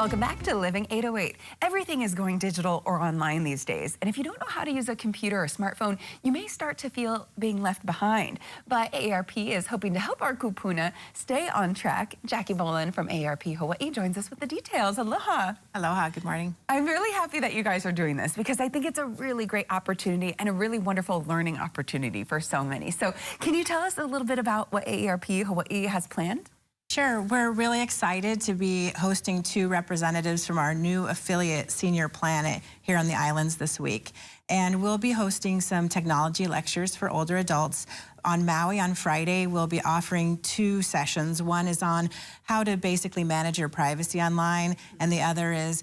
Welcome back to Living 808. Everything is going digital or online these days. And if you don't know how to use a computer or smartphone, you may start to feel being left behind. But AARP is hoping to help our kupuna stay on track. Jackie Boland from AARP Hawaii joins us with the details. Aloha. Aloha, good morning. I'm really happy that you guys are doing this because I think it's a really great opportunity and a really wonderful learning opportunity for so many. So can you tell us a little bit about what AARP Hawaii has planned? Sure, we're really excited to be hosting two representatives from our new affiliate, Senior Planet, here on the islands this week. And we'll be hosting some technology lectures for older adults. On Maui on Friday, we'll be offering two sessions. One is on how to basically manage your privacy online, and the other is,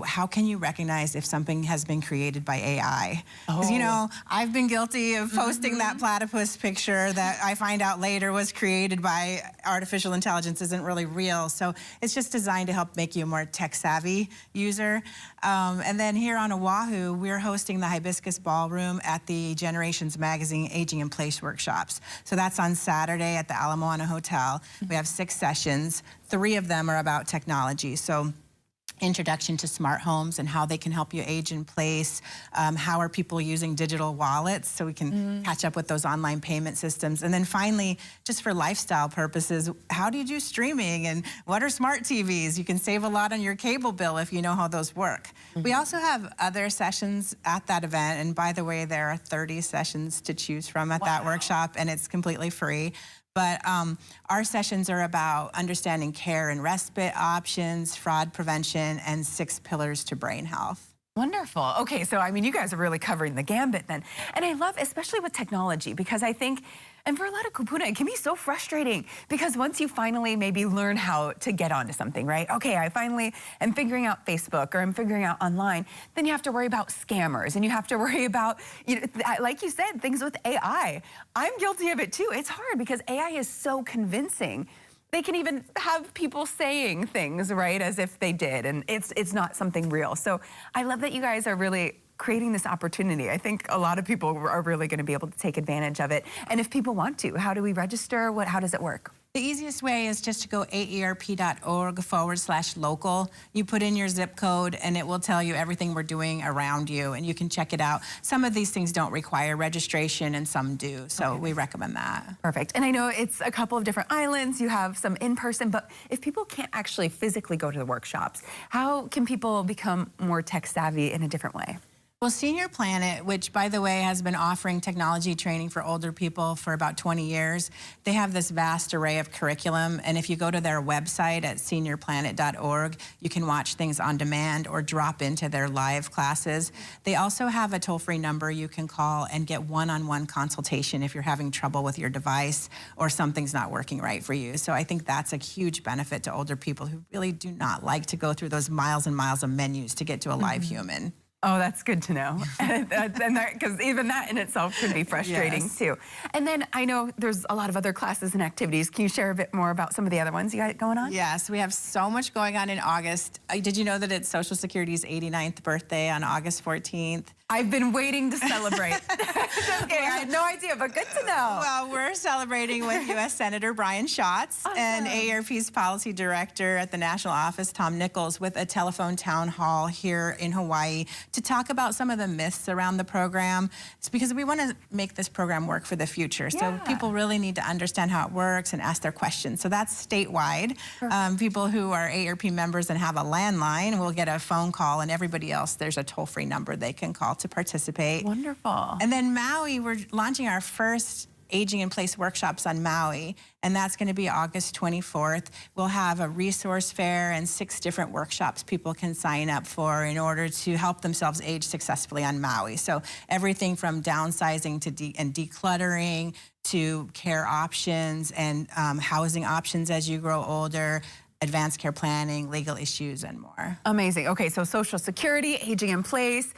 how can you recognize if something has been created by AI? Because, I've been guilty of posting that platypus picture that I find out later was created by artificial intelligence, isn't really real. So it's just designed to help make you a more tech-savvy user. And then here on Oahu, we're hosting the Hibiscus Ballroom at the Generations Magazine Aging in Place workshops. So that's on Saturday at the Ala Moana Hotel. We have 6 sessions. 3 of them are about technology. So introduction to smart homes and how they can help you age in place. How are people using digital wallets so we can catch up with those online payment systems. And then finally, just for lifestyle purposes, how do you do streaming and what are smart TVs? You can save a lot on your cable bill if you know how those work. We also have other sessions at that event. And by the way, there are 30 sessions to choose from at that workshop, and it's completely free. But our sessions are about understanding care and respite options, fraud prevention, and 6 pillars to brain health. Wonderful. Okay, so you guys are really covering the gambit then. And I love, especially with technology, because I think, and for a lot of kupuna, it can be so frustrating because once you finally maybe learn how to get onto something, right? Okay, I finally am figuring out Facebook or I'm figuring out online, then you have to worry about scammers and you have to worry about, like you said, things with AI. I'm guilty of it too. It's hard because AI is so convincing. They can even have people saying things, right, as if they did, and it's not something real. So I love that you guys are really creating this opportunity. I think a lot of people are really going to be able to take advantage of it. And if people want to, how do we register? How does it work? The easiest way is just to go aarp.org/local. You put in your zip code and it will tell you everything we're doing around you and you can check it out. Some of these things don't require registration and some do, so we recommend that. Perfect. And I know it's a couple of different islands, you have some in person, but if people can't actually physically go to the workshops, how can people become more tech savvy in a different way? Well, Senior Planet, which, by the way, has been offering technology training for older people for about 20 years, they have this vast array of curriculum. And if you go to their website at seniorplanet.org, you can watch things on demand or drop into their live classes. They also have a toll-free number you can call and get one-on-one consultation if you're having trouble with your device or something's not working right for you. So I think that's a huge benefit to older people who really do not like to go through those miles and miles of menus to get to a live human. Oh, that's good to know. Because even that in itself could be frustrating too. And then I know there's a lot of other classes and activities. Can you share a bit more about some of the other ones you got going on? Yes, we have so much going on in August. Did you know that it's Social Security's 89th birthday on August 14th? I've been waiting to celebrate. Just kidding, I had no idea, but good to know. Well, we're celebrating with U.S. Senator Brian Schatz and AARP's policy director at the national office, Tom Nichols, with a telephone town hall here in Hawaii to talk about some of the myths around the program. It's because we want to make this program work for the future. So people really need to understand how it works and ask their questions. So that's statewide. People who are AARP members and have a landline will get a phone call, and everybody else, there's a toll-free number they can call to participate. Wonderful. And then Maui, we're launching our first Aging in Place workshops on Maui, and that's going to be August 24th. We'll have a resource fair and 6 different workshops people can sign up for in order to help themselves age successfully on Maui. So everything from downsizing to decluttering to care options and housing options as you grow older, advanced care planning, legal issues, and more. Amazing. Okay, so Social Security, aging in place,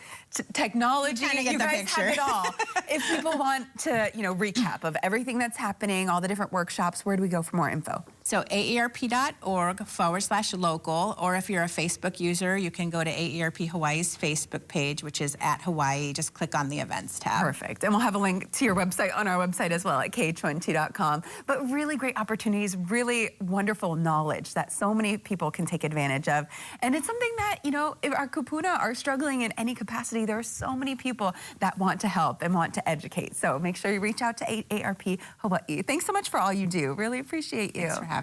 technology, you guys have it all. If people want to, recap of everything that's happening, all the different workshops, where do we go for more info? So aarp.org/local, or if you're a Facebook user, you can go to AARP Hawaii's Facebook page, which is @Hawaii. Just click on the events tab. Perfect. And we'll have a link to your website on our website as well at kh12.com. But really great opportunities, really wonderful knowledge that that so many people can take advantage of. And it's something that, you know, if our kupuna are struggling in any capacity, there are so many people that want to help and want to educate. So make sure you reach out to AARP Hawaii. Thanks so much for all you do. Really appreciate you. Thanks for having me.